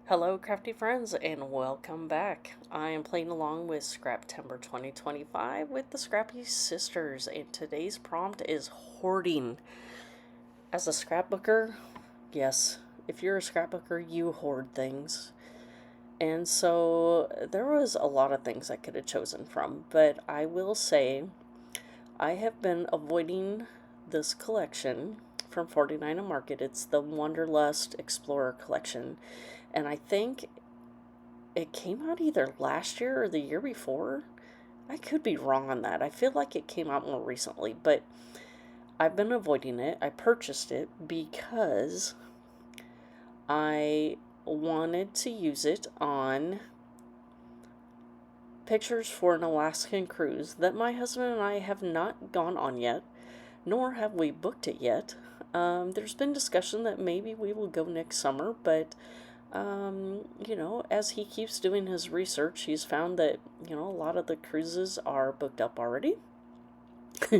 Hello, crafty friends, and welcome back. I am playing along with Scraptember 2025 with the Scrappy Sisters, and today's prompt is hoarding. As a scrapbooker, yes, if you're a scrapbooker, you hoard things. And so there was a lot of things I could have chosen from, but I will say I have been avoiding this collection from 49 and Market. It's the Wanderlust Explorer collection. And I think it came out either last year or the year before. I could be wrong on that. I feel like it came out more recently, but I've been avoiding it. I purchased it because I wanted to use it on pictures for an Alaskan cruise that my husband and I have not gone on yet, nor have we booked it yet. There's been discussion that maybe we will go next summer, but as he keeps doing his research, he's found that, a lot of the cruises are booked up already.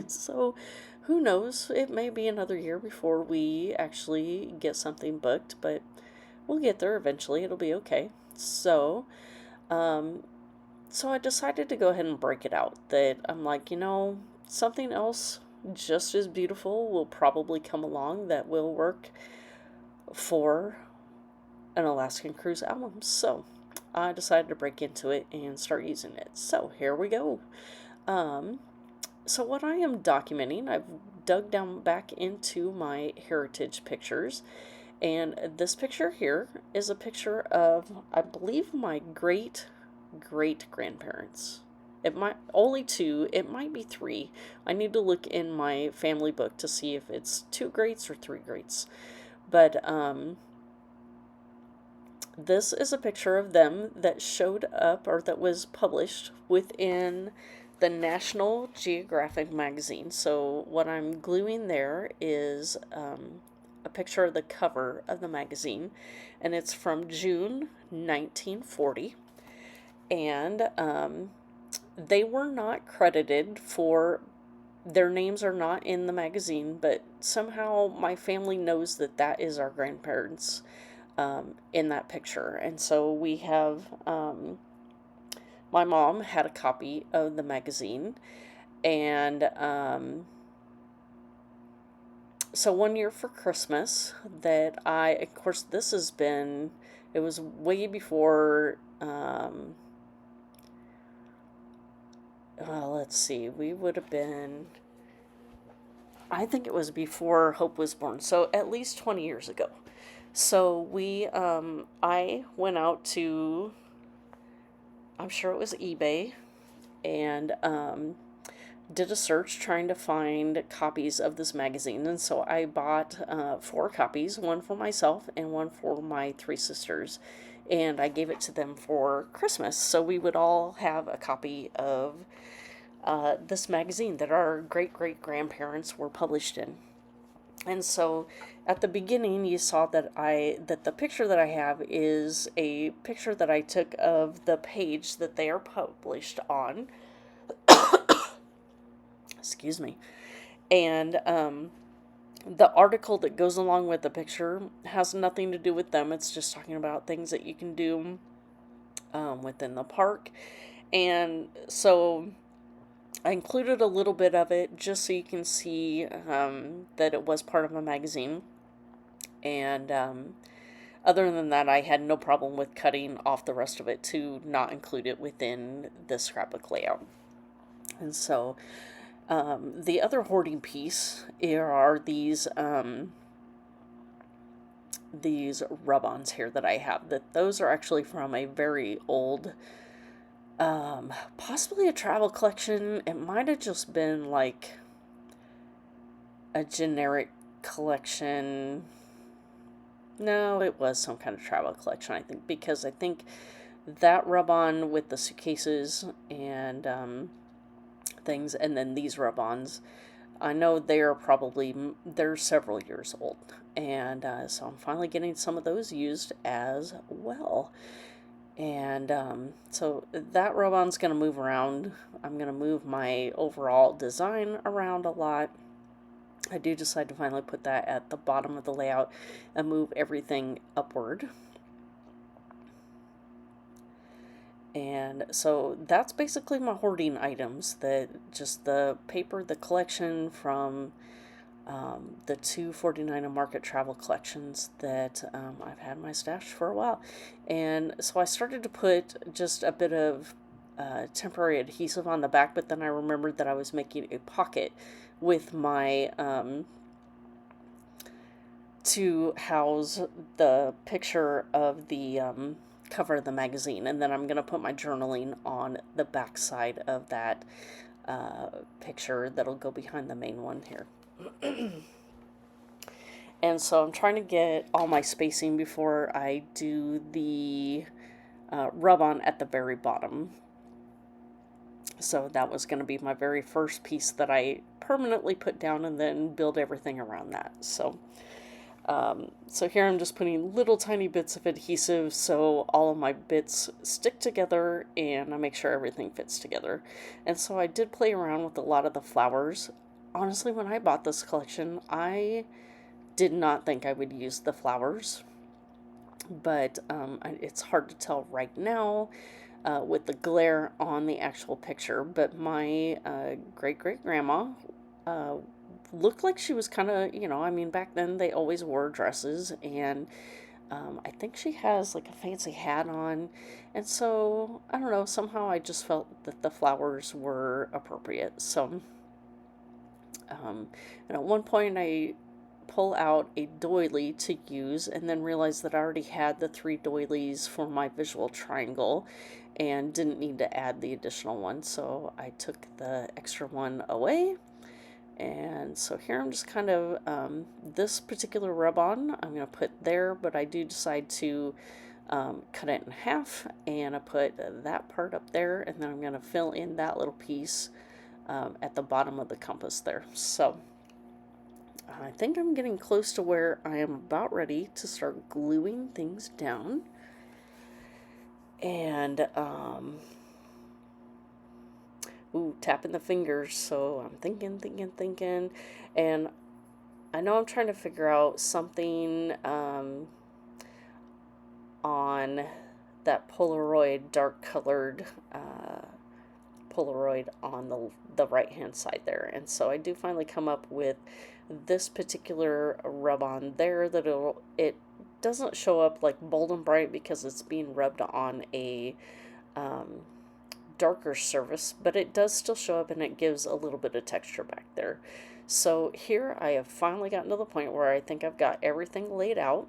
So, who knows? It may be another year before we actually get something booked, but we'll get there eventually. It'll be okay. Um, so I decided to go ahead and break it out. That I'm like, something else just as beautiful will probably come along that will work for an Alaskan cruise album. So I decided to break into it and start using it. So here we go. So what I am documenting, I've dug down back into my heritage pictures. And this picture here is a picture of, I believe, my great grandparents. It might only two, it might be three. I need to look in my family book to see if it's two greats or three greats. But this is a picture of them that showed up or that was published within the National Geographic magazine. So what I'm gluing there is a picture of the cover of the magazine, and it's from June 1940. And they were not credited for, their names are not in the magazine, but somehow my family knows that that is our grandparents in that picture. And so we have, my mom had a copy of the magazine, and so one year for Christmas that of course, it was way before, let's see, we would have been, I think it was before Hope was born, so at least 20 years ago. So I went out to, I'm sure it was eBay, and did a search trying to find copies of this magazine. And so I bought 4 copies, one for myself and one for my 3 sisters. And I gave it to them for Christmas. So we would all have a copy of this magazine that our great grandparents were published in. And so at the beginning you saw that the picture that I have is a picture that I took of the page that they are published on. Excuse me. And the article that goes along with the picture has nothing to do with them. It's just talking about things that you can do within the park. And so I included a little bit of it just so you can see that it was part of a magazine. And other than that, I had no problem with cutting off the rest of it to not include it within the scrapbook layout. And so the other hoarding piece are these rub-ons here that I have. Those are actually from a very old, possibly a travel collection. It might have just been like a generic collection. No, it was some kind of travel collection, I think, because I think that rub-on with the suitcases and things, and then these rub-ons, I know they're several years old, and so I'm finally getting some of those used as well. And so that rub-on's going to move around. I'm going to move my overall design around a lot. I do decide to finally put that at the bottom of the layout and move everything upward. And so that's basically my hoarding items, that just the paper, the collection from the 249 a Market travel collections that I've had in my stash for a while. And so I started to put just a bit of temporary adhesive on the back, but then I remembered that I was making a pocket with my to house the picture of the cover of the magazine, and then I'm going to put my journaling on the back side of that picture that'll go behind the main one here. And so I'm trying to get all my spacing before I do the rub-on at the very bottom. So that was going to be my very first piece that I permanently put down, and then build everything around that. So here I'm just putting little tiny bits of adhesive so all of my bits stick together and I make sure everything fits together. And so I did play around with a lot of the flowers. Honestly, when I bought this collection, I did not think I would use the flowers, but it's hard to tell right now with the glare on the actual picture. But my great-great-grandma looked like she was kind of, I mean, back then they always wore dresses, and I think she has like a fancy hat on. And so, I don't know, somehow I just felt that the flowers were appropriate. So, and at one point I pull out a doily to use, and then realize that I already had the 3 doilies for my visual triangle and didn't need to add the additional one. So I took the extra one away. And so here I'm just kind of, this particular rub-on I'm going to put there, but I do decide to cut it in half, and I put that part up there, and then I'm going to fill in that little piece at the bottom of the compass there. So I think I'm getting close to where I am about ready to start gluing things down. And, tapping the fingers, so I'm thinking, and I know I'm trying to figure out something on that Polaroid, dark colored Polaroid on the right hand side there. And so I do finally come up with this particular rub-on there that it doesn't show up like bold and bright because it's being rubbed on a darker surface, but it does still show up, and it gives a little bit of texture back there. So here I have finally gotten to the point where I think I've got everything laid out,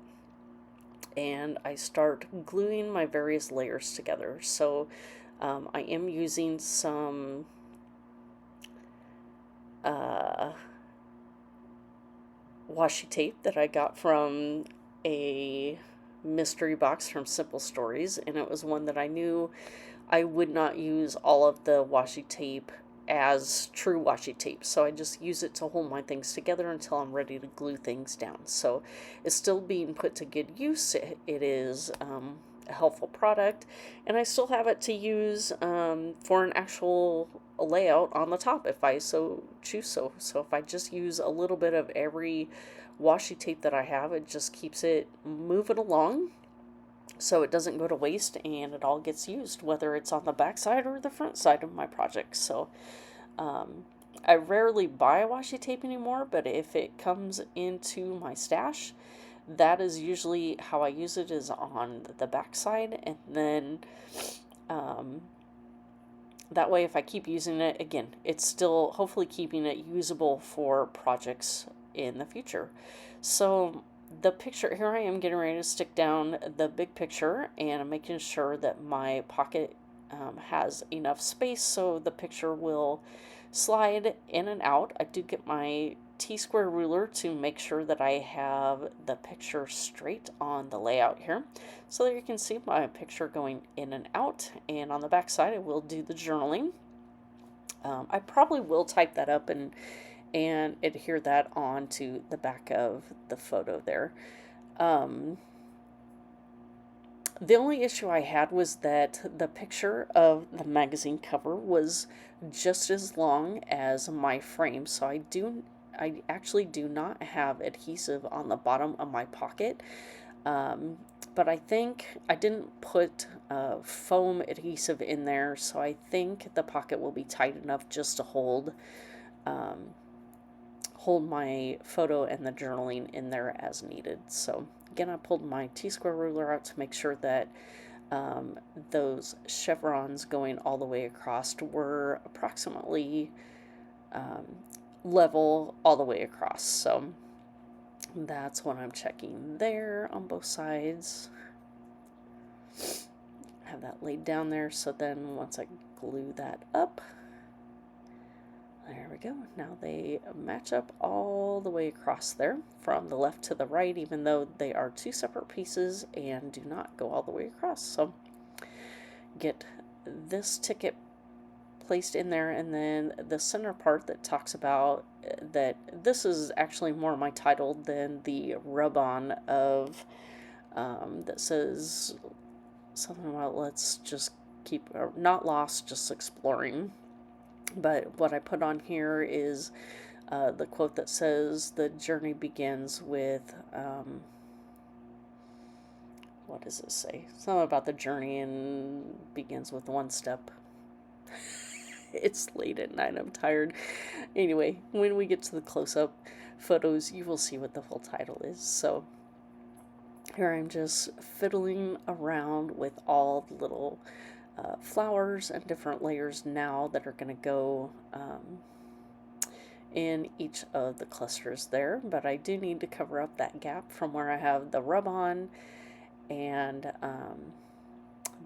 and I start gluing my various layers together. So I am using some washi tape that I got from a mystery box from Simple Stories, and it was one that I knew I would not use all of the washi tape as true washi tape, so I just use it to hold my things together until I'm ready to glue things down. So it's still being put to good use. It is a helpful product, and I still have it to use for an actual layout on the top if I so choose. So if I just use a little bit of every washi tape that I have, it just keeps it moving along, so it doesn't go to waste, and it all gets used, whether it's on the back side or the front side of my project. So I rarely buy washi tape anymore, but if it comes into my stash, that is usually how I use it, is on the back side. And then that way, if I keep using it, again, it's still hopefully keeping it usable for projects in the future. So the picture, here I am getting ready to stick down the big picture, and I'm making sure that my pocket has enough space so the picture will slide in and out. I do get my T-square ruler to make sure that I have the picture straight on the layout here, so that you can see my picture going in and out. And on the back side I will do the journaling. I probably will type that up and adhere that onto the back of the photo there. The only issue I had was that the picture of the magazine cover was just as long as my frame, so I actually do not have adhesive on the bottom of my pocket. But I think I didn't put foam adhesive in there, so I think the pocket will be tight enough just to um, hold my photo and the journaling in there as needed. So again, I pulled my T-square ruler out to make sure that those chevrons going all the way across were approximately um, level all the way across. So that's what I'm checking there on both sides. Have that laid down there, so then once I glue that up, there we go. Now they match up all the way across there from the left to the right, even though they are two separate pieces and do not go all the way across. So get this ticket placed in there, and then the center part that talks about that this is actually more my title than the rub-on of that says something about let's just keep not lost, just exploring. But what I put on here is the quote that says the journey begins with what does it say? Something about the journey and begins with one step. It's late at night, I'm tired. Anyway, when we get to the close-up photos, you will see what the full title is. So here I'm just fiddling around with all the little flowers and different layers now that are going to go in each of the clusters there. But I do need to cover up that gap from where I have the rub-on and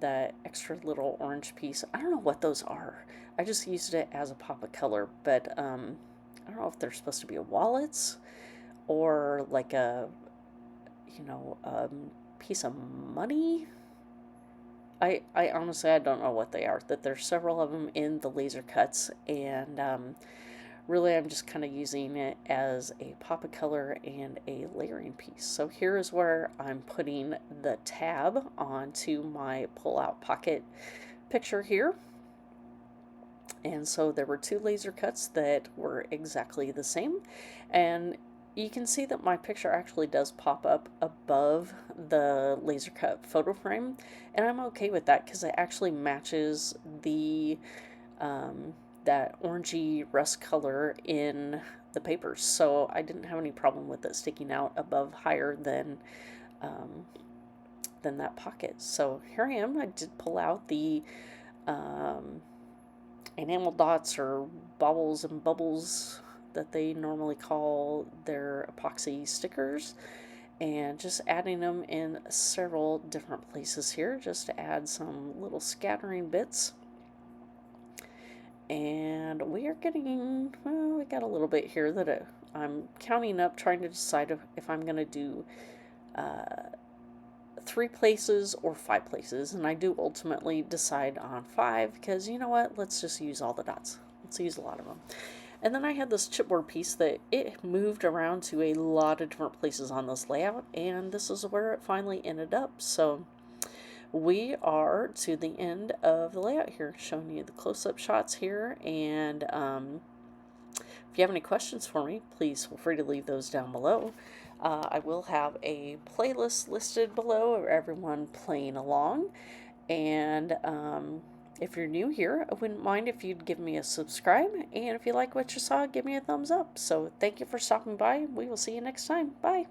that extra little orange piece. I don't know what those are. I just used it as a pop of color, but I don't know if they're supposed to be wallets or like a, you know, piece of money. I honestly, I don't know what they are. That there's several of them in the laser cuts, and really I'm just kind of using it as a pop of color and a layering piece. So here is where I'm putting the tab onto my pull-out pocket picture here. And so there were two laser cuts that were exactly the same, and you can see that my picture actually does pop up above the laser cut photo frame, and I'm okay with that because it actually matches the that orangey rust color in the papers, so I didn't have any problem with it sticking out above higher than that pocket. So here I am. I did pull out the enamel dots or baubles and bubbles that they normally call their epoxy stickers, and just adding them in several different places here just to add some little scattering bits. And we are getting, well, we got a little bit here that I'm counting up, trying to decide if I'm going to do 3 places or 5 places, and I do ultimately decide on 5 because, you know what, let's just use all the dots. Let's use a lot of them. And then I had this chipboard piece that it moved around to a lot of different places on this layout, and this is where it finally ended up. So we are to the end of the layout here, showing you the close-up shots here, and if you have any questions for me, please feel free to leave those down below. I will have a playlist listed below of everyone playing along, and if you're new here, I wouldn't mind if you'd give me a subscribe, and if you like what you saw, give me a thumbs up. So thank you for stopping by. We will see you next time. Bye.